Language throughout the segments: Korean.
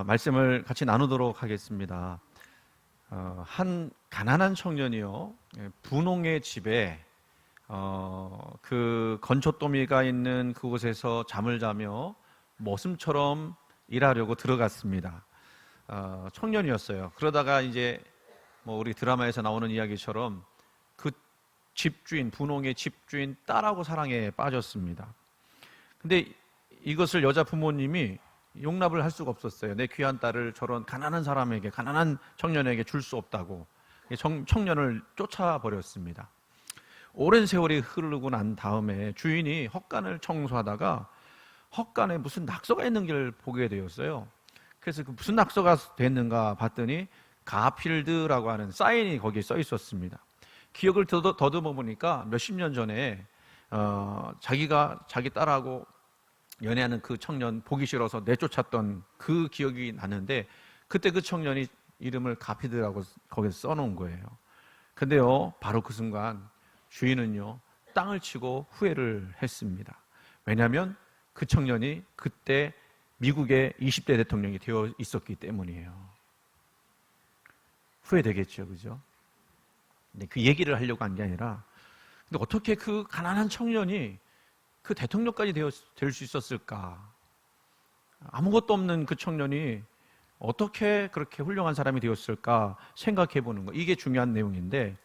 말씀을 같이 나누도록 하겠습니다. 한 가난한 청년이요, 분홍의 집에 그 건초더미가 있는 그곳에서 잠을 자며 머슴처럼 일하려고 들어갔습니다. 청년이었어요. 그러다가 이제 뭐 우리 드라마에서 나오는 이야기처럼 그 집주인, 분홍의 집주인 딸하고 사랑에 빠졌습니다. 근데 이것을 여자 부모님이 용납을 할 수가 없었어요. 내 귀한 딸을 저런 가난한 사람에게, 가난한 청년에게 줄 수 없다고 청년을 쫓아버렸습니다. 오랜 세월이 흐르고 난 다음에 주인이 헛간을 청소하다가 헛간에 무슨 낙서가 있는 걸 보게 되었어요. 그래서 그 무슨 낙서가 됐는가 봤더니 가필드라고 하는 사인이 거기에 써 있었습니다. 기억을 더듬어 보니까 몇십 년 전에 자기가 자기 딸하고 연애하는 그 청년 보기 싫어서 내쫓았던 그 기억이 나는데, 그때 그 청년이 이름을 가피드라고 거기서 써놓은 거예요. 근데요, 바로 그 순간 주인은요, 땅을 치고 후회를 했습니다. 왜냐하면 그 청년이 그때 미국의 20대 대통령이 되어 있었기 때문이에요. 후회되겠죠, 그죠? 근데 그 얘기를 하려고 한 게 아니라, 근데 어떻게 그 가난한 청년이 그 대통령까지 될 수 있었을까? 아무것도 없는 그 청년이 어떻게 그렇게 훌륭한 사람이 되었을까 생각해 보는 거, 이게 중요한 내용인데,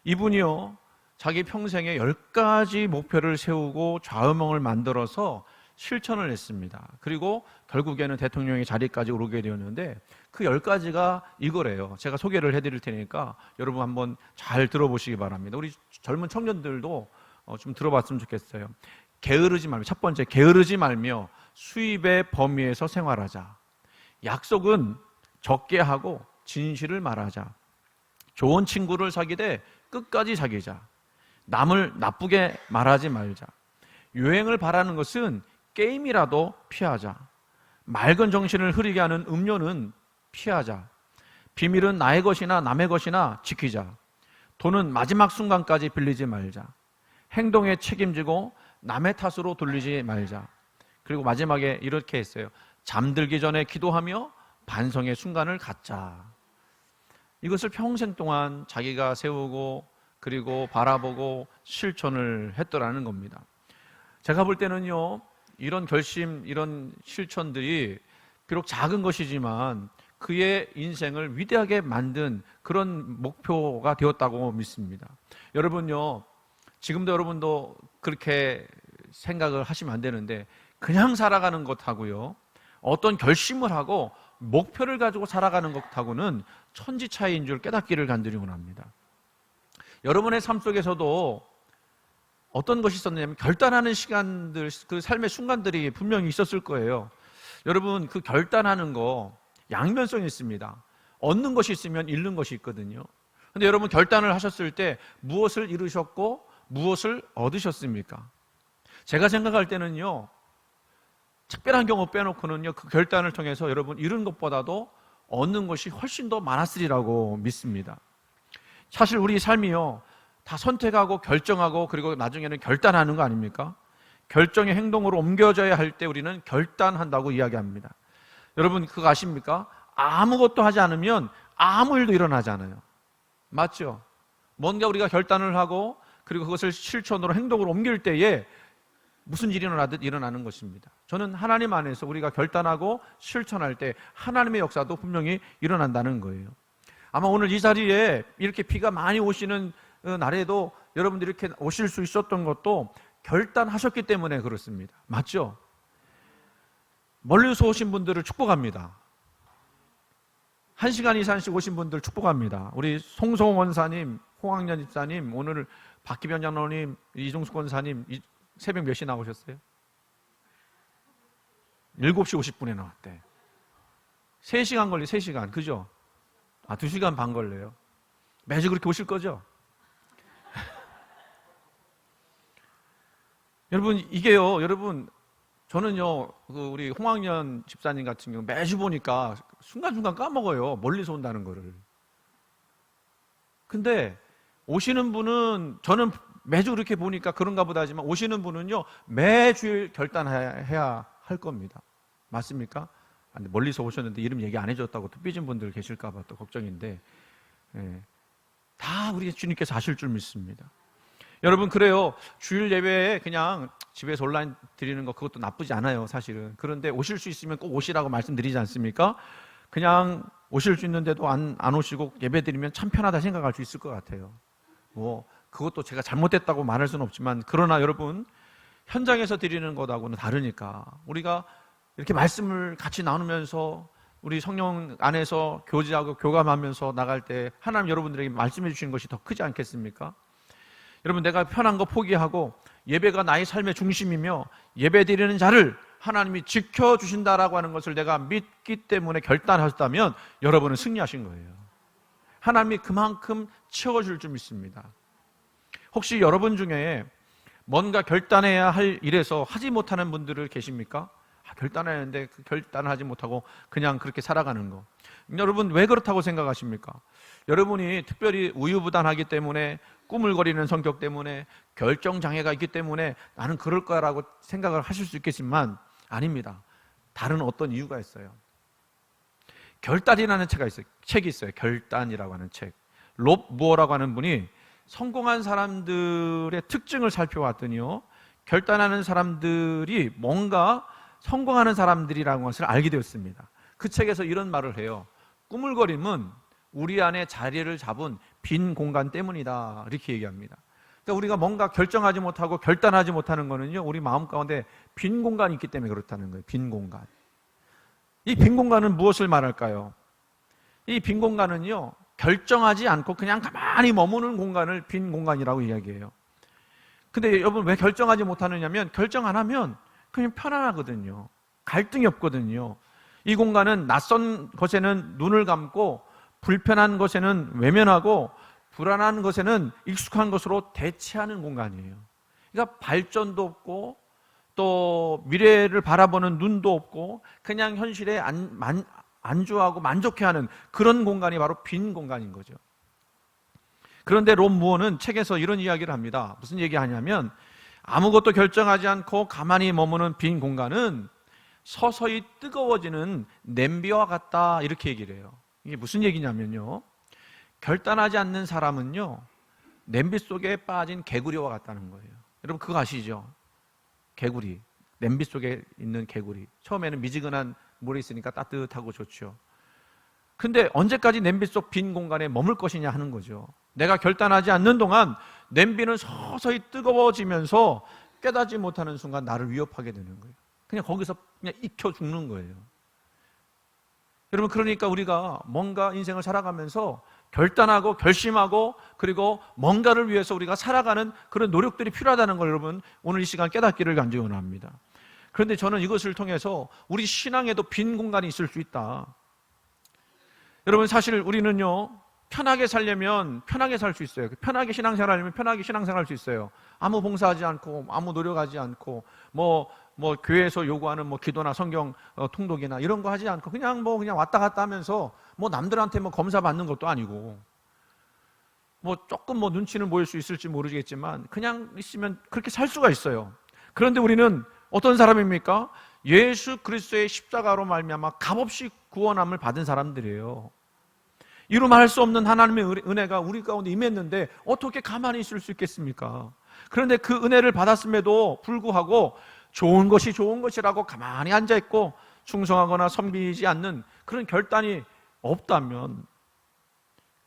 이분이요, 자기 평생에 10가지 목표를 세우고 좌우명을 만들어서 실천을 했습니다. 그리고 결국에는 대통령의 자리까지 오르게 되었는데, 그 10가지가 이거래요. 제가 소개를 해드릴 테니까 여러분 한번 잘 들어보시기 바랍니다. 우리 젊은 청년들도 좀 들어봤으면 좋겠어요. 게으르지 말며, 첫 번째, 게으르지 말며 수입의 범위에서 생활하자. 약속은 적게 하고 진실을 말하자. 좋은 친구를 사귀되 끝까지 사귀자. 남을 나쁘게 말하지 말자. 유행을 바라는 것은 게임이라도 피하자. 맑은 정신을 흐리게 하는 음료는 피하자. 비밀은 나의 것이나 남의 것이나 지키자. 돈은 마지막 순간까지 빌리지 말자. 행동에 책임지고 남의 탓으로 돌리지 말자. 그리고 마지막에 이렇게 했어요. 잠들기 전에 기도하며 반성의 순간을 갖자. 이것을 평생 동안 자기가 세우고 그리고 바라보고 실천을 했더라는 겁니다. 제가 볼 때는요, 이런 결심, 이런 실천들이 비록 작은 것이지만 그의 인생을 위대하게 만든 그런 목표가 되었다고 믿습니다. 여러분요, 지금도 여러분도 그렇게 생각을 하시면 안 되는데, 그냥 살아가는 것하고요, 어떤 결심을 하고 목표를 가지고 살아가는 것하고는 천지 차이인 줄 깨닫기를 간절히 원합니다. 여러분의 삶 속에서도 어떤 것이 있었냐면 결단하는 시간들, 그 삶의 순간들이 분명히 있었을 거예요. 여러분, 그 결단하는 거 양면성이 있습니다. 얻는 것이 있으면 잃는 것이 있거든요. 근데 여러분, 결단을 하셨을 때 무엇을 잃으셨고 무엇을 얻으셨습니까? 제가 생각할 때는요, 특별한 경우 빼놓고는요, 그 결단을 통해서 여러분 잃은 것보다도 얻는 것이 훨씬 더 많았으리라고 믿습니다. 사실 우리 삶이요, 다 선택하고 결정하고 그리고 나중에는 결단하는 거 아닙니까? 결정의 행동으로 옮겨져야 할 때 우리는 결단한다고 이야기합니다. 여러분, 그거 아십니까? 아무것도 하지 않으면 아무 일도 일어나지 않아요. 맞죠? 뭔가 우리가 결단을 하고 그리고 그것을 실천으로 행동으로 옮길 때에 무슨 일이 일어나듯 일어나는 것입니다. 저는 하나님 안에서 우리가 결단하고 실천할 때 하나님의 역사도 분명히 일어난다는 거예요. 아마 오늘 이 자리에 이렇게 비가 많이 오시는 날에도 여러분들이 이렇게 오실 수 있었던 것도 결단하셨기 때문에 그렇습니다. 맞죠? 멀리서 오신 분들을 축복합니다. 1시간 이상씩 오신 분들 축복합니다. 우리 송성호 원사님, 홍학년 집사님, 오늘 박기변 장로님, 이종숙 원사님 새벽 몇 시에 나오셨어요? 7시 50분에 나왔대. 3시간 걸리, 3시간. 그죠? 2시간 반 걸려요. 매주 그렇게 오실 거죠? 여러분, 이게요, 여러분, 저는요, 우리 홍학년 집사님 같은 경우 매주 보니까 순간순간 까먹어요. 멀리서 온다는 거를. 근데 오시는 분은, 저는 매주 그렇게 보니까 그런가 보다 하지만 오시는 분은요, 매주일 결단해야 할 겁니다. 맞습니까? 멀리서 오셨는데 이름 얘기 안 해줬다고 또 삐진 분들 계실까봐 또 걱정인데, 다 우리 주님께서 아실 줄 믿습니다. 여러분, 그래요. 주일 예배에 그냥 집에서 온라인 드리는 거 그것도 나쁘지 않아요, 사실은. 그런데 오실 수 있으면 꼭 오시라고 말씀드리지 않습니까? 그냥 오실 수 있는데도 안 오시고 예배 드리면 참 편하다 생각할 수 있을 것 같아요. 뭐 그것도 제가 잘못됐다고 말할 수는 없지만, 그러나 여러분, 현장에서 드리는 것하고는 다르니까 우리가 이렇게 말씀을 같이 나누면서 우리 성령 안에서 교제하고 교감하면서 나갈 때 하나님 여러분들에게 말씀해 주시는 것이 더 크지 않겠습니까? 여러분, 내가 편한 거 포기하고 예배가 나의 삶의 중심이며 예배 드리는 자를 하나님이 지켜주신다라고 하는 것을 내가 믿기 때문에 결단하셨다면 여러분은 승리하신 거예요. 하나님이 그만큼 채워줄 줄 믿습니다. 혹시 여러분 중에 뭔가 결단해야 할 일에서 하지 못하는 분들을 계십니까? 결단해야 하는데 그 결단을 하지 못하고 그냥 그렇게 살아가는 거. 여러분, 왜 그렇다고 생각하십니까? 여러분이 특별히 우유부단하기 때문에, 꾸물거리는 성격 때문에, 결정장애가 있기 때문에 나는 그럴 거라고 생각을 하실 수 있겠지만 아닙니다. 다른 어떤 이유가 있어요. 결단이라는 책이 있어요. 결단이라고 하는 책. 롭 무어라고 하는 분이 성공한 사람들의 특징을 살펴봤더니요, 결단하는 사람들이 뭔가 성공하는 사람들이라는 것을 알게 되었습니다. 그 책에서 이런 말을 해요. 꾸물거림은 우리 안에 자리를 잡은 빈 공간 때문이다, 이렇게 얘기합니다. 그러니까 우리가 뭔가 결정하지 못하고 결단하지 못하는 거는요, 우리 마음 가운데 빈 공간이 있기 때문에 그렇다는 거예요. 빈 공간. 이 빈 공간은 무엇을 말할까요? 이 빈 공간은요, 결정하지 않고 그냥 가만히 머무는 공간을 빈 공간이라고 이야기해요. 근데 여러분, 왜 결정하지 못하느냐면, 결정 안 하면 그냥 편안하거든요. 갈등이 없거든요. 이 공간은 낯선 것에는 눈을 감고, 불편한 것에는 외면하고, 불안한 것에는 익숙한 것으로 대체하는 공간이에요. 그러니까 발전도 없고 또 미래를 바라보는 눈도 없고 그냥 현실에 안주하고 만족해하는 그런 공간이 바로 빈 공간인 거죠. 그런데 롭 무어는 책에서 이런 이야기를 합니다. 무슨 얘기하냐면, 아무것도 결정하지 않고 가만히 머무는 빈 공간은 서서히 뜨거워지는 냄비와 같다, 이렇게 얘기를 해요. 이게 무슨 얘기냐면요, 결단하지 않는 사람은요, 냄비 속에 빠진 개구리와 같다는 거예요. 여러분, 그거 아시죠? 개구리, 냄비 속에 있는 개구리. 처음에는 미지근한 물에 있으니까 따뜻하고 좋죠. 근데 언제까지 냄비 속 빈 공간에 머물 것이냐 하는 거죠. 내가 결단하지 않는 동안 냄비는 서서히 뜨거워지면서 깨닫지 못하는 순간 나를 위협하게 되는 거예요. 그냥 거기서 그냥 익혀 죽는 거예요. 여러분, 그러니까 우리가 뭔가 인생을 살아가면서 결단하고 결심하고 그리고 뭔가를 위해서 우리가 살아가는 그런 노력들이 필요하다는 걸 여러분, 오늘 이 시간 깨닫기를 간절히 원합니다. 그런데 저는 이것을 통해서 우리 신앙에도 빈 공간이 있을 수 있다. 여러분, 사실 우리는요, 편하게 살려면 편하게 살 수 있어요. 편하게 신앙생활하려면 편하게 신앙생활할 수 있어요. 아무 봉사하지 않고 아무 노력하지 않고 뭐 교회에서 요구하는 뭐 기도나 성경 통독이나 이런 거 하지 않고 그냥 왔다 갔다 하면서 뭐 남들한테 뭐 검사 받는 것도 아니고 뭐 조금 뭐 눈치는 보일 수 있을지 모르겠지만 그냥 있으면 그렇게 살 수가 있어요. 그런데 우리는 어떤 사람입니까? 예수 그리스도의 십자가로 말미암아 값없이 구원함을 받은 사람들이에요. 이루 말할 수 없는 하나님의 은혜가 우리 가운데 임했는데 어떻게 가만히 있을 수 있겠습니까? 그런데 그 은혜를 받았음에도 불구하고 좋은 것이 좋은 것이라고 가만히 앉아있고 충성하거나 섬기지 않는 그런 결단이 없다면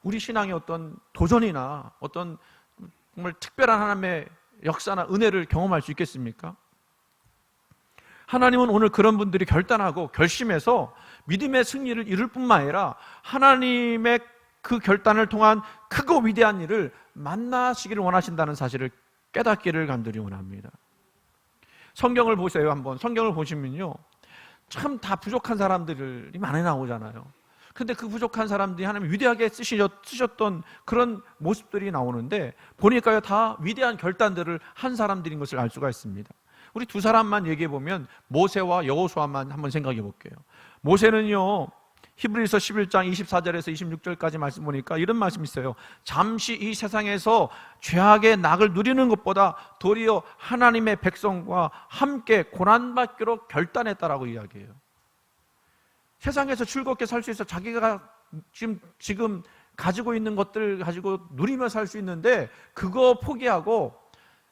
우리 신앙의 어떤 도전이나 어떤 정말 특별한 하나님의 역사나 은혜를 경험할 수 있겠습니까? 하나님은 오늘 그런 분들이 결단하고 결심해서 믿음의 승리를 이룰 뿐만 아니라 하나님의 그 결단을 통한 크고 위대한 일을 만나시기를 원하신다는 사실을 깨닫기를 간절히 원합니다. 성경을 보세요. 한번 성경을 보시면요, 참 다 부족한 사람들이 많이 나오잖아요. 근데 그 부족한 사람들이 하나님 위대하게 쓰셨던 그런 모습들이 나오는데 보니까요, 다 위대한 결단들을 한 사람들인 것을 알 수가 있습니다. 우리 두 사람만 얘기해 보면 모세와 여호수아만 한번 생각해 볼게요. 모세는요, 히브리서 11장 24절에서 26절까지 말씀 보니까 이런 말씀이 있어요. 잠시 이 세상에서 죄악의 낙을 누리는 것보다 도리어 하나님의 백성과 함께 고난받기로 결단했다라고 이야기해요. 세상에서 즐겁게 살 수 있어. 자기가 지금 가지고 있는 것들 가지고 누리며 살 수 있는데 그거 포기하고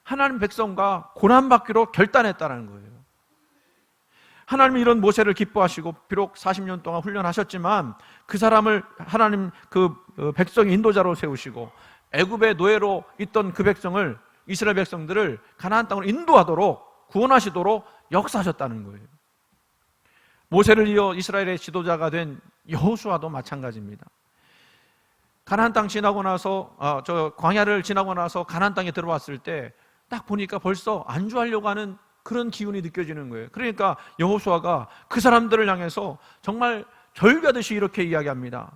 하나님 백성과 고난받기로 결단했다는 거예요. 하나님이 이런 모세를 기뻐하시고 비록 40년 동안 훈련하셨지만 그 사람을 하나님 그 백성의 인도자로 세우시고 애굽의 노예로 있던 그 백성을, 이스라엘 백성들을 가나안 땅으로 인도하도록, 구원하시도록 역사하셨다는 거예요. 모세를 이어 이스라엘의 지도자가 된 여호수아도 마찬가지입니다. 가나안 땅 지나고 나서 저 광야를 지나고 나서 가나안 땅에 들어왔을 때 딱 보니까 벌써 안주하려고 하는 그런 기운이 느껴지는 거예요. 그러니까 여호수아가 그 사람들을 향해서 정말 절규하듯이 이렇게 이야기합니다.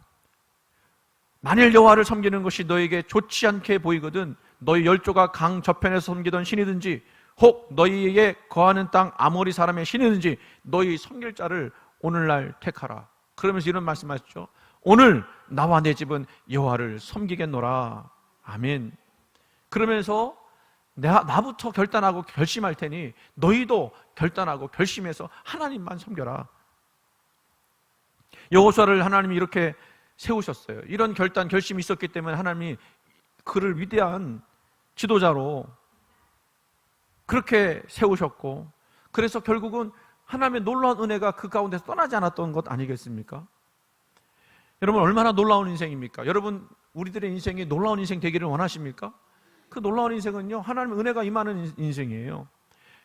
만일 여호와를 섬기는 것이 너에게 좋지 않게 보이거든 너희 열조가 강 저편에서 섬기던 신이든지 혹 너희에게 거하는 땅 아모리 사람의 신이든지 너희 섬길 자를 오늘날 택하라. 그러면서 이런 말씀하셨죠. 오늘 나와 내 집은 여호와를 섬기겠노라. 아멘. 그러면서 나부터 결단하고 결심할 테니 너희도 결단하고 결심해서 하나님만 섬겨라. 여호수아를 하나님이 이렇게 세우셨어요. 이런 결단, 결심이 있었기 때문에 하나님이 그를 위대한 지도자로 그렇게 세우셨고, 그래서 결국은 하나님의 놀라운 은혜가 그 가운데서 떠나지 않았던 것 아니겠습니까? 여러분, 얼마나 놀라운 인생입니까? 여러분, 우리들의 인생이 놀라운 인생 되기를 원하십니까? 그 놀라운 인생은요, 하나님의 은혜가 임하는 인생이에요.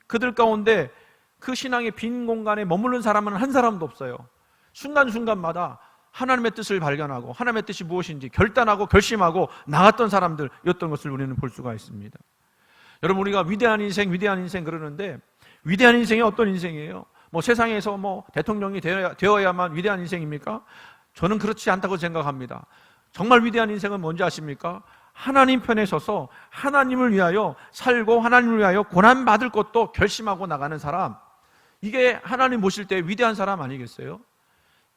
그들 가운데 그 신앙의 빈 공간에 머무른 사람은 한 사람도 없어요. 순간순간마다 하나님의 뜻을 발견하고 하나님의 뜻이 무엇인지 결단하고 결심하고 나갔던 사람들이었던 것을 우리는 볼 수가 있습니다. 여러분, 우리가 위대한 인생 그러는데 위대한 인생이 어떤 인생이에요? 세상에서 대통령이 되어야만 위대한 인생입니까? 저는 그렇지 않다고 생각합니다. 정말 위대한 인생은 뭔지 아십니까? 하나님 편에 서서 하나님을 위하여 살고 하나님을 위하여 고난받을 것도 결심하고 나가는 사람, 이게 하나님 모실 때 위대한 사람 아니겠어요?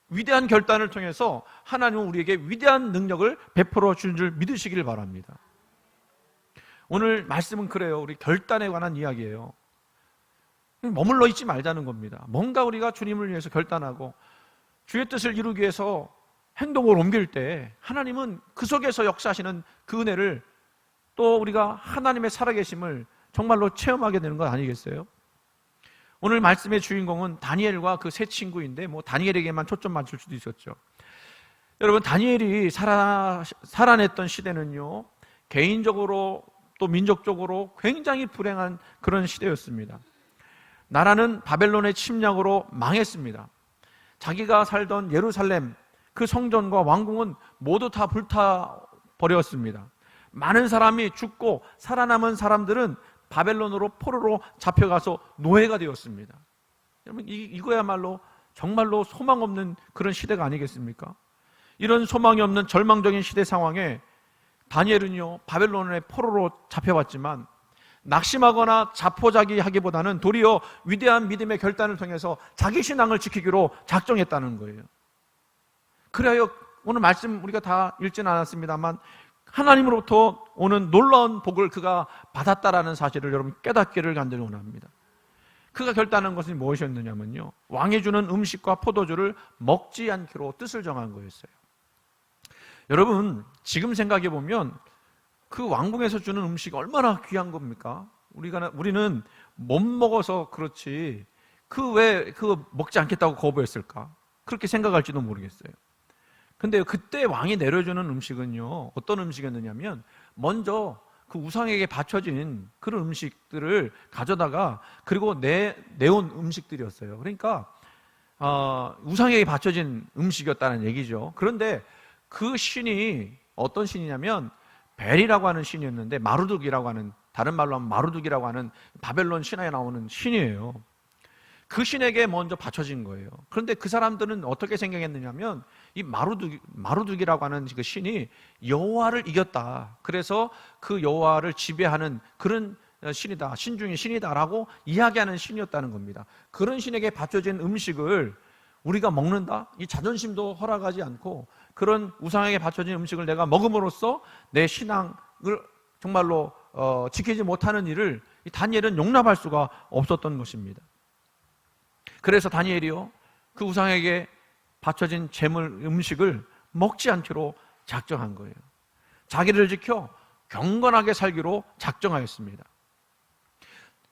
위대한 결단을 통해서 하나님은 우리에게 위대한 능력을 베풀어 줄 줄 믿으시길 바랍니다. 오늘 말씀은 그래요. 우리 결단에 관한 이야기예요. 머물러 있지 말자는 겁니다. 뭔가 우리가 주님을 위해서 결단하고 주의 뜻을 이루기 위해서 행동을 옮길 때 하나님은 그 속에서 역사하시는 그 은혜를, 또 우리가 하나님의 살아계심을 정말로 체험하게 되는 것 아니겠어요? 오늘 말씀의 주인공은 다니엘과 그 세 친구인데 다니엘에게만 초점 맞출 수도 있었죠. 여러분, 다니엘이 살아냈던 시대는요, 개인적으로 또 민족적으로 굉장히 불행한 그런 시대였습니다. 나라는 바벨론의 침략으로 망했습니다. 자기가 살던 예루살렘 그 성전과 왕궁은 모두 다 불타버렸습니다. 많은 사람이 죽고 살아남은 사람들은 바벨론으로 포로로 잡혀가서 노예가 되었습니다. 여러분, 이거야말로 정말로 소망 없는 그런 시대가 아니겠습니까? 이런 소망이 없는 절망적인 시대 상황에 다니엘은요, 바벨론의 포로로 잡혀왔지만 낙심하거나 자포자기하기보다는 도리어 위대한 믿음의 결단을 통해서 자기 신앙을 지키기로 작정했다는 거예요. 그래야 오늘 말씀 우리가 다 읽지는 않았습니다만 하나님으로부터 오는 놀라운 복을 그가 받았다라는 사실을 여러분 깨닫기를 간절히 원합니다. 그가 결단한 것은 무엇이었느냐면요, 왕이 주는 음식과 포도주를 먹지 않기로 뜻을 정한 거였어요. 여러분, 지금 생각해 보면 그 왕궁에서 주는 음식이 얼마나 귀한 겁니까? 우리는 못 먹어서 그렇지 왜 그거 먹지 않겠다고 거부했을까? 그렇게 생각할지도 모르겠어요. 근데 그때 왕이 내려주는 음식은요, 어떤 음식이었느냐면 먼저 그 우상에게 바쳐진 그런 음식들을 가져다가 그리고 내온 음식들이었어요. 그러니까 우상에게 바쳐진 음식이었다는 얘기죠. 그런데 그 신이 어떤 신이냐면 벨이라고 하는 신이었는데, 마루둑이라고 하는, 다른 말로 하면 마루둑이라고 하는 바벨론 신화에 나오는 신이에요. 그 신에게 먼저 바쳐진 거예요. 그런데 그 사람들은 어떻게 생각했느냐면 이 마루둑이라고 하는 그 신이 여호와를 이겼다. 그래서 그 여호와를 지배하는 그런 신이다, 신 중에 신이다라고 이야기하는 신이었다는 겁니다. 그런 신에게 바쳐진 음식을 우리가 먹는다? 이 자존심도 허락하지 않고 그런 우상에게 바쳐진 음식을 내가 먹음으로써 내 신앙을 정말로 지키지 못하는 일을 이 다니엘은 용납할 수가 없었던 것입니다. 그래서 다니엘이요, 그 우상에게 바쳐진 제물 음식을 먹지 않기로 작정한 거예요. 자기를 지켜 경건하게 살기로 작정하였습니다.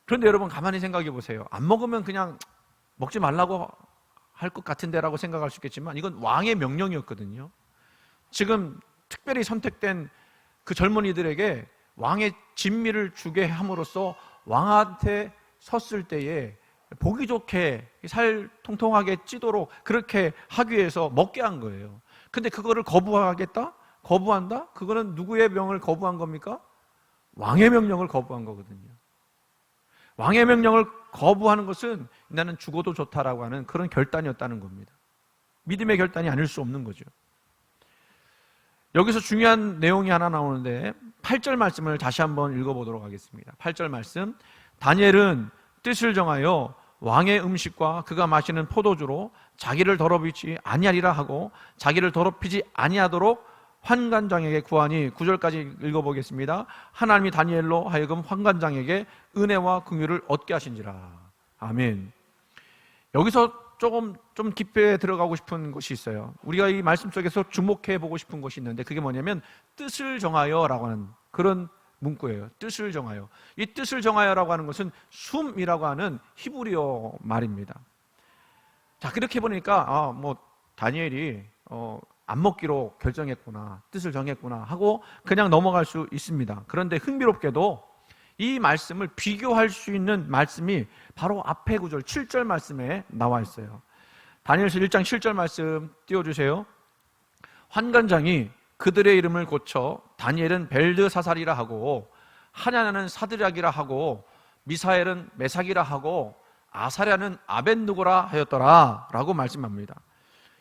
그런데 여러분 가만히 생각해 보세요. 안 먹으면 그냥 먹지 말라고 할 것 같은데라고 생각할 수 있겠지만 이건 왕의 명령이었거든요. 지금 특별히 선택된 그 젊은이들에게 왕의 진미를 주게 함으로써 왕한테 섰을 때에 보기 좋게 살 통통하게 찌도록 그렇게 하기 위해서 먹게 한 거예요. 근데 그거를 거부하겠다? 거부한다? 그거는 누구의 명을 거부한 겁니까? 왕의 명령을 거부한 거거든요. 왕의 명령을 거부하는 것은 나는 죽어도 좋다라고 하는 그런 결단이었다는 겁니다. 믿음의 결단이 아닐 수 없는 거죠. 여기서 중요한 내용이 하나 나오는데 8절 말씀을 다시 한번 읽어보도록 하겠습니다. 8절 말씀, 다니엘은 뜻을 정하여 왕의 음식과 그가 마시는 포도주로 자기를 더럽히지 아니하리라 하고 자기를 더럽히지 아니하도록 환관장에게 구하니 9절까지 읽어보겠습니다. 하나님이 다니엘로 하여금 환관장에게 은혜와 긍휼을 얻게 하신지라. 아멘. 여기서 좀 깊게 들어가고 싶은 것이 있어요. 우리가 이 말씀 속에서 주목해 보고 싶은 것이 있는데 그게 뭐냐면 뜻을 정하여라고 하는 그런 문구예요. 뜻을 정하여. 이 뜻을 정하여라고 하는 것은 숨이라고 하는 히브리어 말입니다. 자, 그렇게 보니까 다니엘이 안 먹기로 결정했구나, 뜻을 정했구나 하고 그냥 넘어갈 수 있습니다. 그런데 흥미롭게도 이 말씀을 비교할 수 있는 말씀이 바로 앞에 구절 7절 말씀에 나와 있어요. 다니엘서 1장 7절 말씀 띄워주세요. 환관장이 그들의 이름을 고쳐 다니엘은 벨드사살이라 하고 하냐는 사드락이라 하고 미사엘은 메삭이라 하고 아사랴는 아벳느고라 하였더라 라고 말씀합니다.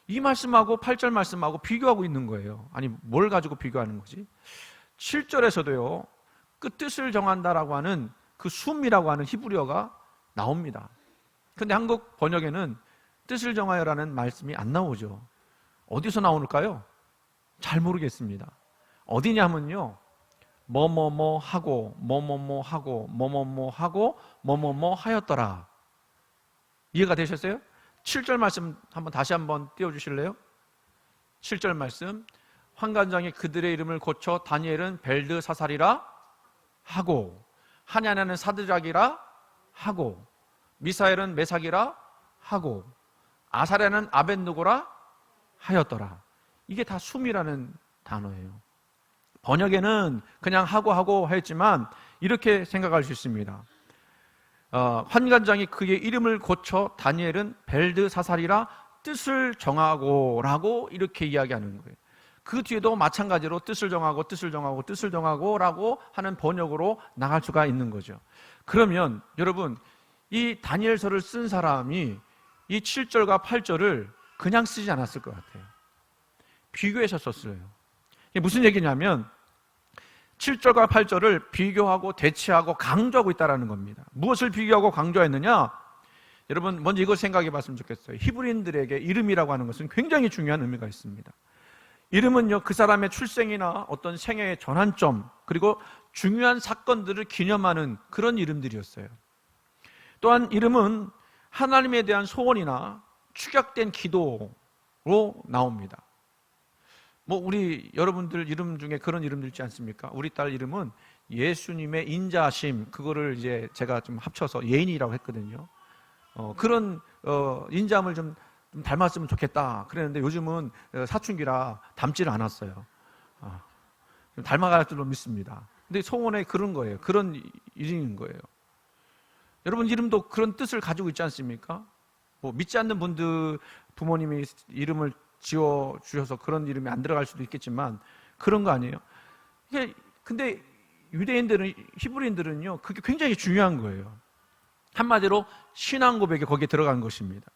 이 말씀하고 8절 말씀하고 비교하고 있는 거예요. 아니 뭘 가지고 비교하는 거지? 7절에서도요 그 뜻을 정한다라고 하는 그 숨이라고 하는 히브리어가 나옵니다. 그런데 한국 번역에는 뜻을 정하여라는 말씀이 안 나오죠. 어디서 나올까요? 잘 모르겠습니다. 어디냐면요 뭐뭐뭐 하고 뭐뭐뭐 하고 뭐뭐뭐 하고 뭐뭐뭐 하였더라. 이해가 되셨어요? 7절 말씀 다시 한번 띄워주실래요? 7절 말씀, 환관장이 그들의 이름을 고쳐 다니엘은 벨드사살이라 하고 하냐냐는 사드락이라 하고 미사엘은 메삭이라 하고 아사랴는 아벳느고라 하였더라. 이게 다 숨이라는 단어예요. 번역에는 그냥 하고 했지만 이렇게 생각할 수 있습니다. 환관장이 그의 이름을 고쳐 다니엘은 벨드사살이라 뜻을 정하고 라고 이렇게 이야기하는 거예요. 그 뒤에도 마찬가지로 뜻을 정하고 라고 하는 번역으로 나갈 수가 있는 거죠. 그러면 여러분 이 다니엘서를 쓴 사람이 이 7절과 8절을 그냥 쓰지 않았을 것 같아요. 비교해서 썼어요. 이게 무슨 얘기냐면 7절과 8절을 비교하고 대치하고 강조하고 있다는 겁니다. 무엇을 비교하고 강조했느냐? 여러분 먼저 이걸 생각해 봤으면 좋겠어요. 히브리인들에게 이름이라고 하는 것은 굉장히 중요한 의미가 있습니다. 이름은요 그 사람의 출생이나 어떤 생애의 전환점 그리고 중요한 사건들을 기념하는 그런 이름들이었어요. 또한 이름은 하나님에 대한 소원이나 축약된 기도로 나옵니다. 우리 여러분들 이름 중에 그런 이름들 있지 않습니까? 우리 딸 이름은 예수님의 인자하심, 그거를 이제 제가 좀 합쳐서 예인이라고 했거든요. 그런 인자함을 좀 닮았으면 좋겠다 그랬는데 요즘은 사춘기라 닮지를 않았어요. 좀 닮아갈 줄로 믿습니다. 근데 소원에 그런 거예요. 그런 이름인 거예요. 여러분 이름도 그런 뜻을 가지고 있지 않습니까? 믿지 않는 분들 부모님이 이름을 지어주셔서 그런 이름이 안 들어갈 수도 있겠지만 그런 거 아니에요. 근데 유대인들은, 히브리인들은요 그게 굉장히 중요한 거예요. 한마디로 신앙 고백이 거기에 들어간 것입니다.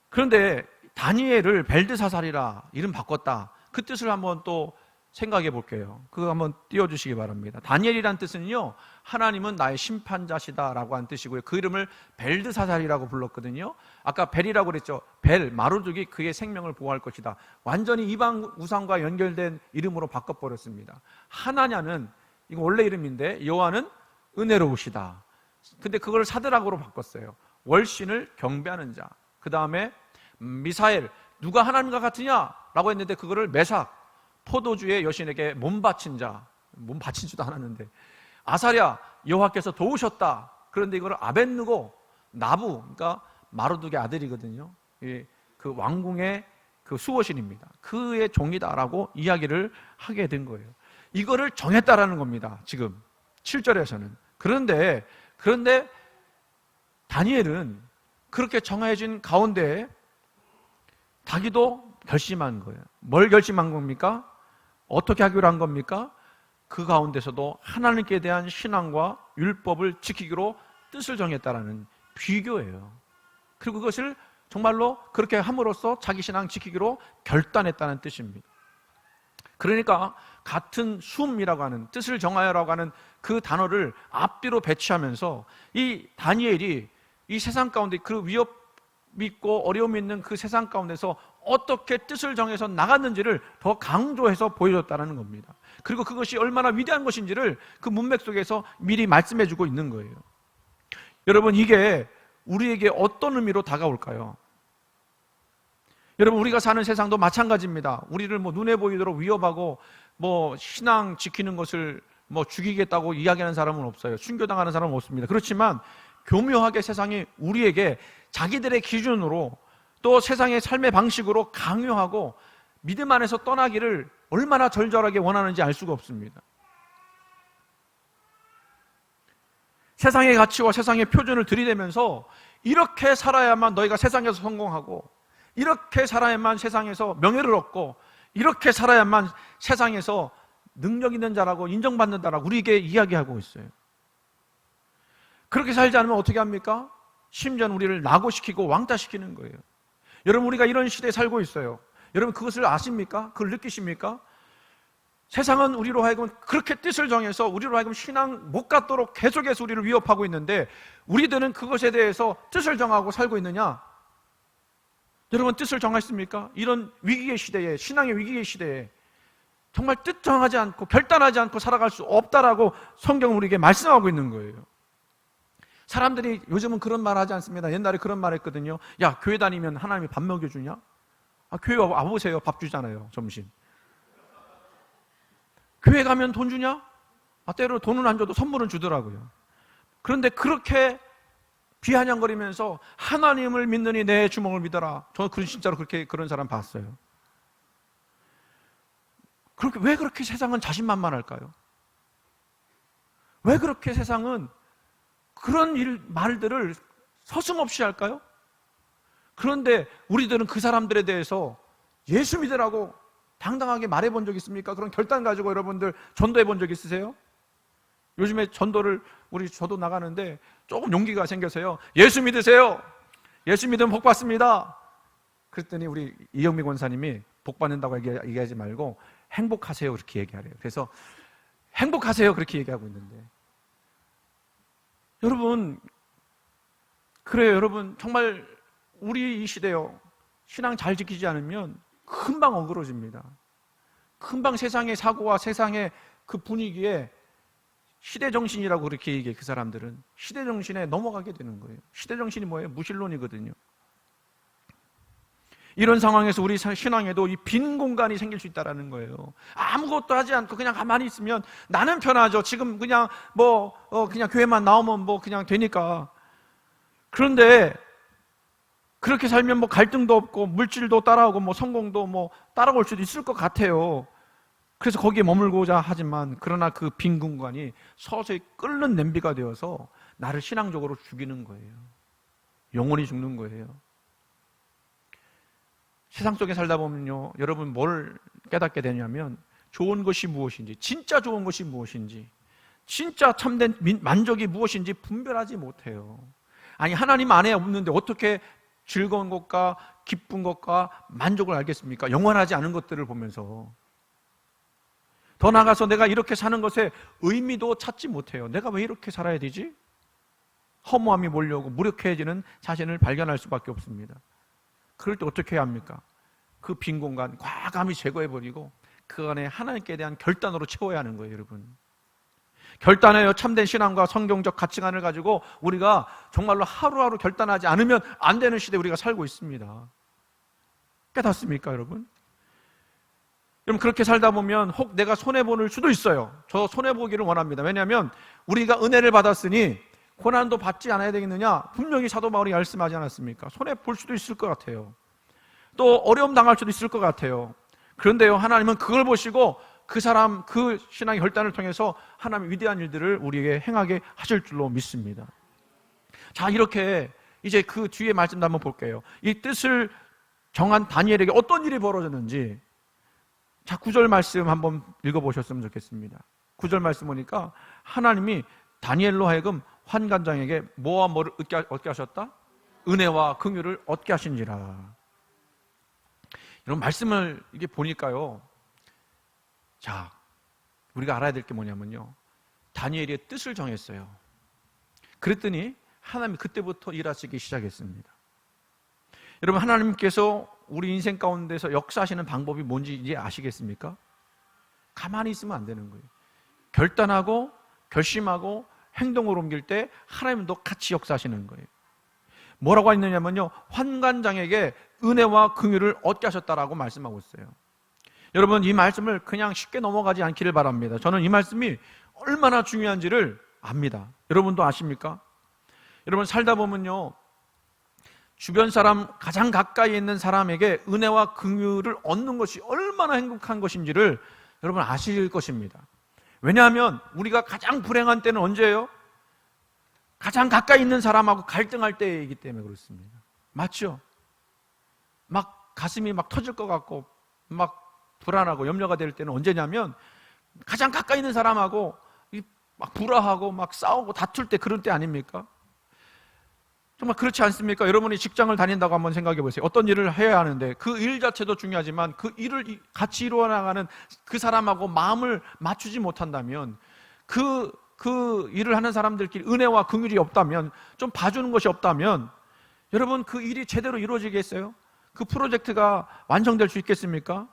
그런데 다니엘을 벨드사살이라 이름 바꿨다. 그 뜻을 한번 또 생각해 볼게요. 그거 한번 띄워주시기 바랍니다. 다니엘이란 뜻은요 하나님은 나의 심판자시다 라고 한 뜻이고요, 그 이름을 벨드사살이라고 불렀거든요. 아까 벨이라고 그랬죠. 벨, 마루둑이 그의 생명을 보호할 것이다. 완전히 이방 우상과 연결된 이름으로 바꿔버렸습니다. 하나냐는 이거 원래 이름인데 여호와는 은혜로우시다. 근데 그걸 사드락으로 바꿨어요. 월신을 경배하는 자. 그 다음에 미사엘, 누가 하나님과 같으냐라고 했는데 그거를 메삭, 포도주의 여신에게 몸 바친 자, 몸 바치지도 않았는데, 아사랴, 여호와께서 도우셨다. 그런데 이거를 아벳느고, 나부, 그러니까 마르둑의 아들이거든요. 그 왕궁의 그 수호신입니다. 그의 종이다라고 이야기를 하게 된 거예요. 이거를 정했다라는 겁니다. 지금 7절에서는. 그런데 다니엘은 그렇게 정해진 가운데 자기도 결심한 거예요. 뭘 결심한 겁니까? 어떻게 하기로 한 겁니까? 그 가운데서도 하나님께 대한 신앙과 율법을 지키기로 뜻을 정했다라는 비교예요. 그리고 그것을 정말로 그렇게 함으로써 자기 신앙 지키기로 결단했다는 뜻입니다. 그러니까 같은 숨이라고 하는, 뜻을 정하여라고 하는 그 단어를 앞뒤로 배치하면서 이 다니엘이 이 세상 가운데 그 위협이 있고 어려움이 있는 그 세상 가운데서 어떻게 뜻을 정해서 나갔는지를 더 강조해서 보여줬다는 겁니다. 그리고 그것이 얼마나 위대한 것인지를 그 문맥 속에서 미리 말씀해주고 있는 거예요. 여러분, 이게 우리에게 어떤 의미로 다가올까요? 여러분, 우리가 사는 세상도 마찬가지입니다. 우리를 눈에 보이도록 위협하고 신앙 지키는 것을 죽이겠다고 이야기하는 사람은 없어요. 순교당하는 사람은 없습니다. 그렇지만 교묘하게 세상이 우리에게 자기들의 기준으로 또 세상의 삶의 방식으로 강요하고 믿음 안에서 떠나기를 얼마나 절절하게 원하는지 알 수가 없습니다. 세상의 가치와 세상의 표준을 들이대면서 이렇게 살아야만 너희가 세상에서 성공하고, 이렇게 살아야만 세상에서 명예를 얻고, 이렇게 살아야만 세상에서 능력 있는 자라고 인정받는다라고 우리에게 이야기하고 있어요. 그렇게 살지 않으면 어떻게 합니까? 심지어는 우리를 낙오시키고 왕따시키는 거예요. 여러분, 우리가 이런 시대에 살고 있어요. 여러분, 그것을 아십니까? 그걸 느끼십니까? 세상은 우리로 하여금 그렇게 뜻을 정해서 우리로 하여금 신앙 못 갖도록 계속해서 우리를 위협하고 있는데, 우리들은 그것에 대해서 뜻을 정하고 살고 있느냐? 여러분, 뜻을 정했습니까? 이런 위기의 시대에, 신앙의 위기의 시대에 정말 뜻 정하지 않고 결단하지 않고 살아갈 수 없다라고 성경은 우리에게 말씀하고 있는 거예요. 사람들이 요즘은 그런 말 하지 않습니다. 옛날에 그런 말 했거든요. 야, 교회 다니면 하나님이 밥 먹여주냐? 교회 와보세요. 밥 주잖아요, 점심. 교회 가면 돈 주냐? 때로 돈은 안 줘도 선물은 주더라고요. 그런데 그렇게 비아냥거리면서 하나님을 믿느니 내 주먹을 믿어라. 저는 진짜로 그런 사람 봤어요. 왜 그렇게 세상은 자신만만할까요? 왜 그렇게 세상은 그런 말들을 서슴없이 할까요? 그런데 우리들은 그 사람들에 대해서 예수 믿으라고 당당하게 말해본 적 있습니까? 그런 결단 가지고 여러분들 전도해 본 적 있으세요? 요즘에 전도를 저도 나가는데 조금 용기가 생겨서요. 예수 믿으세요. 예수 믿으면 복 받습니다. 그랬더니 우리 이영미 권사님이 복 받는다고 얘기하지 말고 행복하세요 그렇게 얘기하래요. 그래서 행복하세요 그렇게 얘기하고 있는데, 여러분, 그래요. 여러분, 정말 우리 이 시대요, 신앙 잘 지키지 않으면 금방 어그러집니다. 금방 세상의 사고와 세상의 그 분위기에 시대정신이라고 그렇게 얘기해. 그 사람들은 시대정신에 넘어가게 되는 거예요. 시대정신이 뭐예요? 무신론이거든요. 이런 상황에서 우리 신앙에도 이 빈 공간이 생길 수 있다는 거예요. 아무것도 하지 않고 그냥 가만히 있으면 나는 편하죠. 지금 그냥 그냥 교회만 나오면 그냥 되니까. 그런데 그렇게 살면 갈등도 없고 물질도 따라오고 성공도 따라올 수도 있을 것 같아요. 그래서 거기에 머물고자 하지만, 그러나 그 빈 공간이 서서히 끓는 냄비가 되어서 나를 신앙적으로 죽이는 거예요. 영원히 죽는 거예요. 세상 속에 살다 보면요, 여러분 뭘 깨닫게 되냐면, 좋은 것이 무엇인지, 진짜 좋은 것이 무엇인지, 진짜 참된 만족이 무엇인지 분별하지 못해요. 아니, 하나님 안에 없는데 어떻게 즐거운 것과 기쁜 것과 만족을 알겠습니까? 영원하지 않은 것들을 보면서. 더 나아가서 내가 이렇게 사는 것에 의미도 찾지 못해요. 내가 왜 이렇게 살아야 되지? 허무함이 몰려오고 무력해지는 자신을 발견할 수밖에 없습니다. 그럴 때 어떻게 해야 합니까? 그 빈 공간 과감히 제거해버리고 그 안에 하나님께 대한 결단으로 채워야 하는 거예요, 여러분. 결단하여 참된 신앙과 성경적 가치관을 가지고 우리가 정말로 하루하루 결단하지 않으면 안 되는 시대에 우리가 살고 있습니다. 깨닫습니까, 여러분? 여러분, 그렇게 살다 보면 혹 내가 손해볼 수도 있어요. 저 손해보기를 원합니다. 왜냐하면 우리가 은혜를 받았으니 고난도 받지 않아야 되겠느냐? 분명히 사도 바울이 말씀하지 않았습니까? 손해볼 수도 있을 것 같아요. 또 어려움 당할 수도 있을 것 같아요. 그런데요, 하나님은 그걸 보시고 그 사람, 그 신앙의 결단을 통해서 하나님의 위대한 일들을 우리에게 행하게 하실 줄로 믿습니다. 자, 이렇게 이제 그 뒤에 말씀도 한번 볼게요. 이 뜻을 정한 다니엘에게 어떤 일이 벌어졌는지, 자, 9절 말씀 한번 읽어보셨으면 좋겠습니다. 9절 말씀 보니까 하나님이 다니엘로 하여금 환관장에게 뭐와 뭐를 얻게 하셨다? 은혜와 긍휼을 얻게 하신지라. 이런 말씀을 이게 보니까요, 자, 우리가 알아야 될 게 뭐냐면요, 다니엘의 뜻을 정했어요. 그랬더니 하나님이 그때부터 일하시기 시작했습니다. 여러분, 하나님께서 우리 인생 가운데서 역사하시는 방법이 뭔지 이제 아시겠습니까? 가만히 있으면 안 되는 거예요. 결단하고 결심하고 행동으로 옮길 때 하나님도 같이 역사하시는 거예요. 뭐라고 했느냐면요, 환관장에게 은혜와 긍휼을 얻게 하셨다라고 말씀하고 있어요. 여러분, 이 말씀을 그냥 쉽게 넘어가지 않기를 바랍니다. 저는 이 말씀이 얼마나 중요한지를 압니다. 여러분도 아십니까? 여러분, 살다 보면요, 주변 사람, 가장 가까이 있는 사람에게 은혜와 긍휼을 얻는 것이 얼마나 행복한 것인지를 여러분 아실 것입니다. 왜냐하면 우리가 가장 불행한 때는 언제예요? 가장 가까이 있는 사람하고 갈등할 때이기 때문에 그렇습니다. 맞죠? 막 가슴이 막 터질 것 같고 막 불안하고 염려가 될 때는 언제냐면 가장 가까이 있는 사람하고 막 불화하고 막 싸우고 다툴 때, 그럴 때 아닙니까? 정말 그렇지 않습니까? 여러분이 직장을 다닌다고 한번 생각해 보세요. 어떤 일을 해야 하는데 그 일 자체도 중요하지만 그 일을 같이 이루어 나가는 그 사람하고 마음을 맞추지 못한다면, 그 일을 하는 사람들끼리 은혜와 긍휼이 없다면, 좀 봐주는 것이 없다면, 여러분, 그 일이 제대로 이루어지겠어요? 그 프로젝트가 완성될 수 있겠습니까?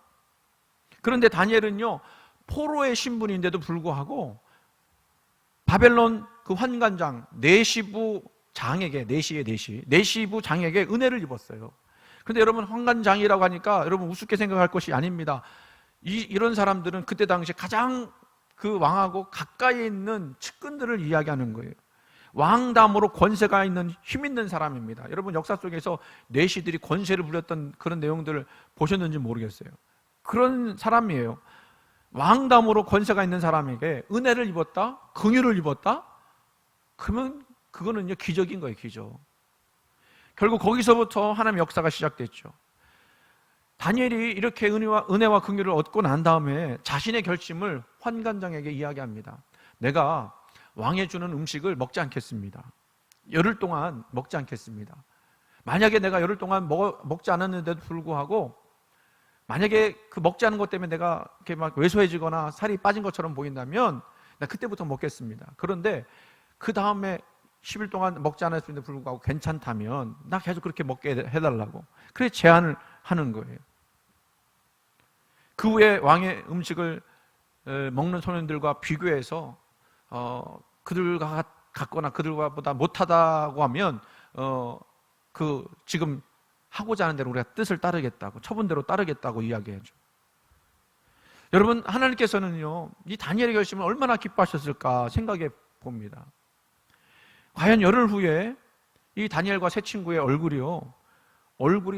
그런데 다니엘은요, 포로의 신분인데도 불구하고 바벨론 그 환관장 내시부 장에게, 내시부 장에게 은혜를 입었어요. 그런데 여러분, 환관장이라고 하니까 여러분 우습게 생각할 것이 아닙니다. 이런 사람들은 그때 당시 가장 그 왕하고 가까이 있는 측근들을 이야기하는 거예요. 왕담으로 권세가 있는, 힘 있는 사람입니다. 여러분, 역사 속에서 내시들이 권세를 부렸던 그런 내용들을 보셨는지 모르겠어요. 그런 사람이에요. 왕담으로 권세가 있는 사람에게 은혜를 입었다? 긍휼을 입었다? 그러면 그거는요, 기적인 거예요, 기적. 결국 거기서부터 하나님의 역사가 시작됐죠. 다니엘이 이렇게 은혜와 긍휼을 얻고 난 다음에 자신의 결심을 환관장에게 이야기합니다. 내가 왕이 주는 음식을 먹지 않겠습니다. 열흘 동안 먹지 않겠습니다. 만약에 내가 열흘 동안 먹지 않았는데도 불구하고, 만약에 그 먹지 않은 것 때문에 내가 이렇게 막 왜소해지거나 살이 빠진 것처럼 보인다면 나 그때부터 먹겠습니다. 그런데 그 다음에 10일 동안 먹지 않았음에도 불구하고 괜찮다면 나 계속 그렇게 먹게 해달라고, 그래 제안을 하는 거예요. 그 후에 왕의 음식을 먹는 소년들과 비교해서 그들과 같거나 그들보다 못하다고 하면 그 지금 하고자 하는 대로 우리가 뜻을 따르겠다고, 처분대로 따르겠다고 이야기하죠. 여러분, 하나님께서는요, 이 다니엘의 결심을 얼마나 기뻐하셨을까 생각해 봅니다. 과연 열흘 후에 이 다니엘과 세 친구의 얼굴이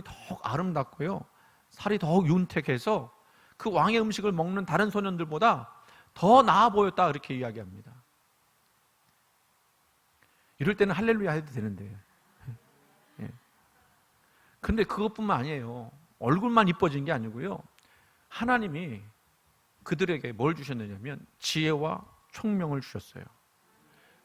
더욱 아름답고요, 살이 더욱 윤택해서 그 왕의 음식을 먹는 다른 소년들보다 더 나아 보였다, 그렇게 이야기합니다. 이럴 때는 할렐루야 해도 되는데, 근데 그것뿐만 아니에요. 얼굴만 이뻐진 게 아니고요, 하나님이 그들에게 뭘 주셨느냐면 지혜와 총명을 주셨어요.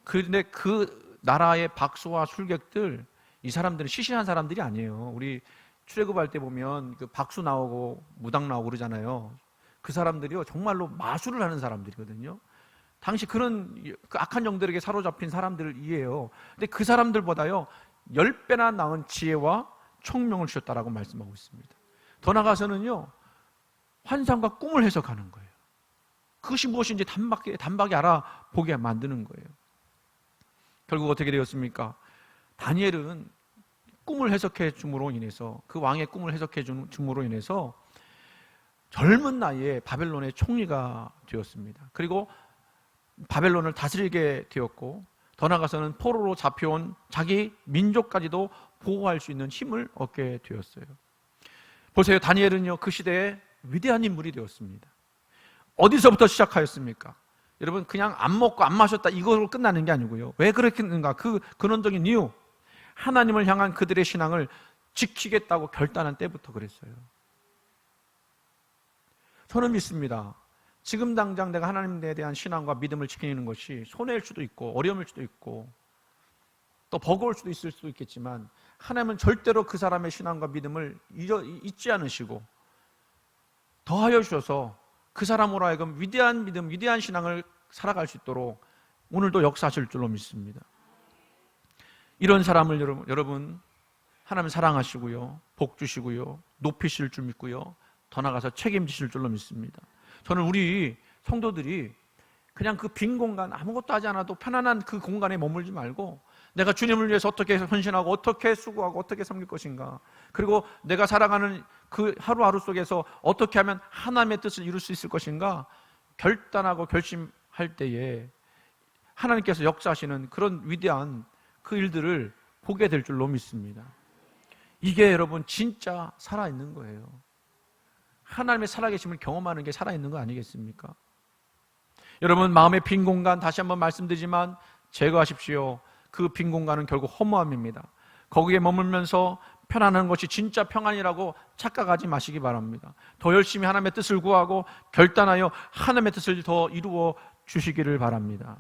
그런데 그 나라의 박수와 술객들, 이 사람들은 시시한 사람들이 아니에요. 우리 출애굽할 때 보면 그 박수 나오고 무당 나오고 그러잖아요. 그 사람들이요, 정말로 마술을 하는 사람들이거든요. 당시 그런 그 악한 영들에게 사로잡힌 사람들이에요. 근데 그 사람들보다요 10배나 나은 지혜와 총명을 주셨다라고 말씀하고 있습니다. 더 나아가서는요, 환상과 꿈을 해석하는 거예요. 그것이 무엇인지 단박에 알아보게 만드는 거예요. 결국 어떻게 되었습니까? 다니엘은 꿈을 해석해 줌으로 인해서, 그 왕의 꿈을 해석해 줌으로 인해서 젊은 나이에 바벨론의 총리가 되었습니다. 그리고 바벨론을 다스리게 되었고, 더 나아가서는 포로로 잡혀온 자기 민족까지도 보호할 수 있는 힘을 얻게 되었어요. 보세요. 다니엘은요, 그 시대에 위대한 인물이 되었습니다. 어디서부터 시작하였습니까? 여러분, 그냥 안 먹고 안 마셨다 이걸로 끝나는 게 아니고요. 왜 그렇겠는가? 그 근원적인 이유, 하나님을 향한 그들의 신앙을 지키겠다고 결단한 때부터 그랬어요. 저는 믿습니다. 지금 당장 내가 하나님에 대한 신앙과 믿음을 지키는 것이 손해일 수도 있고 어려움일 수도 있고 또 버거울 수도 있을 수도 있겠지만, 하나님은 절대로 그 사람의 신앙과 믿음을 잊지 않으시고 더하여 주셔서 그 사람으로 하여금 위대한 믿음, 위대한 신앙을 살아갈 수 있도록 오늘도 역사하실 줄로 믿습니다. 이런 사람을 여러분 하나님 사랑하시고요, 복 주시고요, 높이실 줄 믿고요, 더 나아가서 책임지실 줄로 믿습니다. 저는 우리 성도들이 그냥 그 빈 공간, 아무것도 하지 않아도 편안한 그 공간에 머물지 말고, 내가 주님을 위해서 어떻게 헌신하고 어떻게 수고하고 어떻게 섬길 것인가, 그리고 내가 살아가는 그 하루하루 속에서 어떻게 하면 하나님의 뜻을 이룰 수 있을 것인가 결단하고 결심할 때에 하나님께서 역사하시는 그런 위대한 그 일들을 보게 될 줄로 믿습니다. 이게 여러분 진짜 살아있는 거예요. 하나님의 살아계심을 경험하는 게 살아있는 거 아니겠습니까? 여러분, 마음의 빈 공간, 다시 한번 말씀드리지만 제거하십시오. 그 빈 공간은 결국 허무함입니다. 거기에 머물면서 편안한 것이 진짜 평안이라고 착각하지 마시기 바랍니다. 더 열심히 하나님의 뜻을 구하고 결단하여 하나님의 뜻을 더 이루어 주시기를 바랍니다.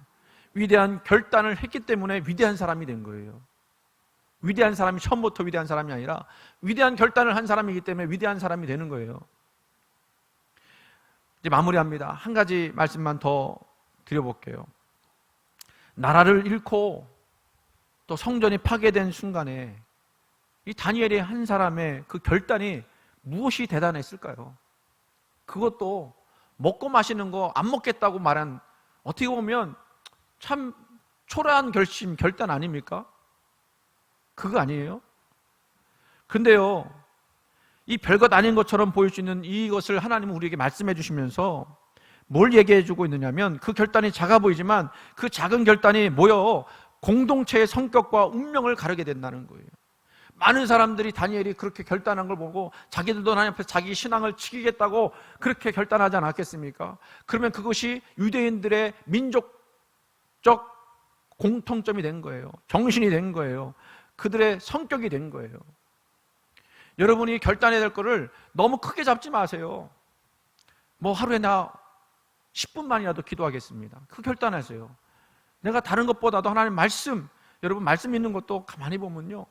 위대한 결단을 했기 때문에 위대한 사람이 된 거예요. 위대한 사람이 처음부터 위대한 사람이 아니라 위대한 결단을 한 사람이기 때문에 위대한 사람이 되는 거예요. 이제 마무리합니다. 한 가지 말씀만 더 드려볼게요. 나라를 잃고 또 성전이 파괴된 순간에 이 다니엘의 한 사람의 그 결단이 무엇이 대단했을까요? 그것도 먹고 마시는 거 안 먹겠다고 말한, 어떻게 보면 참 초라한 결단 아닙니까? 그거 아니에요? 근데요, 이 별것 아닌 것처럼 보일 수 있는 이것을 하나님은 우리에게 말씀해 주시면서 뭘 얘기해 주고 있느냐면, 그 결단이 작아 보이지만 그 작은 결단이 모여 공동체의 성격과 운명을 가르게 된다는 거예요. 많은 사람들이 다니엘이 그렇게 결단한 걸 보고 자기들도 하나님 앞에서 자기 신앙을 지키겠다고 그렇게 결단하지 않았겠습니까? 그러면 그것이 유대인들의 민족적 공통점이 된 거예요. 정신이 된 거예요. 그들의 성격이 된 거예요. 여러분이 결단해야 될 거를 너무 크게 잡지 마세요. 뭐 하루에 나 10분만이라도 기도하겠습니다. 그 결단하세요. 내가 다른 것보다도 하나님 말씀, 여러분 말씀 있는 것도 가만히 보면요,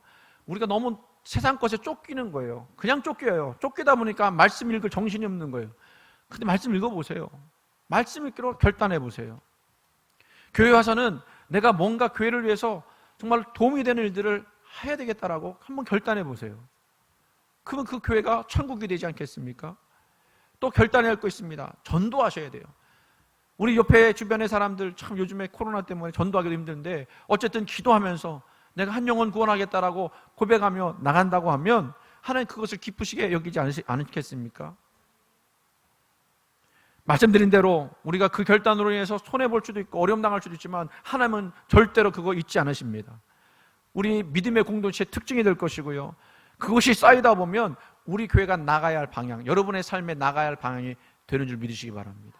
우리가 너무 세상 것에 쫓기는 거예요. 그냥 쫓겨요. 쫓기다 보니까 말씀 읽을 정신이 없는 거예요. 근데 말씀 읽어보세요. 말씀 읽기로 결단해보세요. 교회 와서는 내가 뭔가 교회를 위해서 정말 도움이 되는 일들을 해야 되겠다라고 한번 결단해보세요. 그러면 그 교회가 천국이 되지 않겠습니까? 또 결단해야 할 거 있습니다. 전도하셔야 돼요. 우리 옆에 주변의 사람들 참 요즘에 코로나 때문에 전도하기도 힘든데 어쨌든 기도하면서 내가 한 영혼 구원하겠다라고 고백하며 나간다고 하면 하나님 그것을 기쁘시게 여기지 않겠습니까? 말씀드린 대로 우리가 그 결단으로 인해서 손해볼 수도 있고 어려움 당할 수도 있지만 하나님은 절대로 그거 잊지 않으십니다. 우리 믿음의 공동체의 특징이 될 것이고요, 그것이 쌓이다 보면 우리 교회가 나가야 할 방향, 여러분의 삶에 나가야 할 방향이 되는 줄 믿으시기 바랍니다.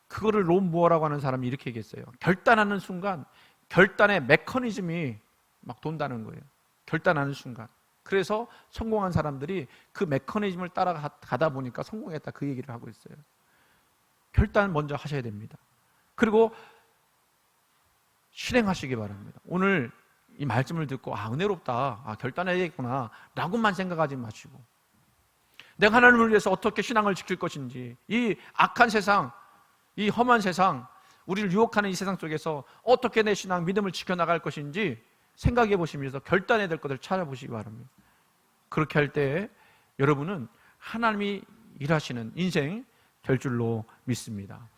그거를 롬 무어라고 하는 사람이 이렇게 얘기했어요. 결단하는 순간 결단의 메커니즘이 막 돈다는 거예요. 결단하는 순간. 그래서 성공한 사람들이 그 메커니즘을 따라가다 보니까 성공했다, 그 얘기를 하고 있어요. 결단 먼저 하셔야 됩니다. 그리고 실행하시기 바랍니다. 오늘 이 말씀을 듣고 은혜롭다, 결단해야겠구나 라고만 생각하지 마시고, 내가 하나님을 위해서 어떻게 신앙을 지킬 것인지, 이 악한 세상, 이 험한 세상, 우리를 유혹하는 이 세상 속에서 어떻게 내 신앙, 믿음을 지켜나갈 것인지 생각해 보시면서 결단해야 될 것을 찾아보시기 바랍니다. 그렇게 할 때 여러분은 하나님이 일하시는 인생 될 줄로 믿습니다.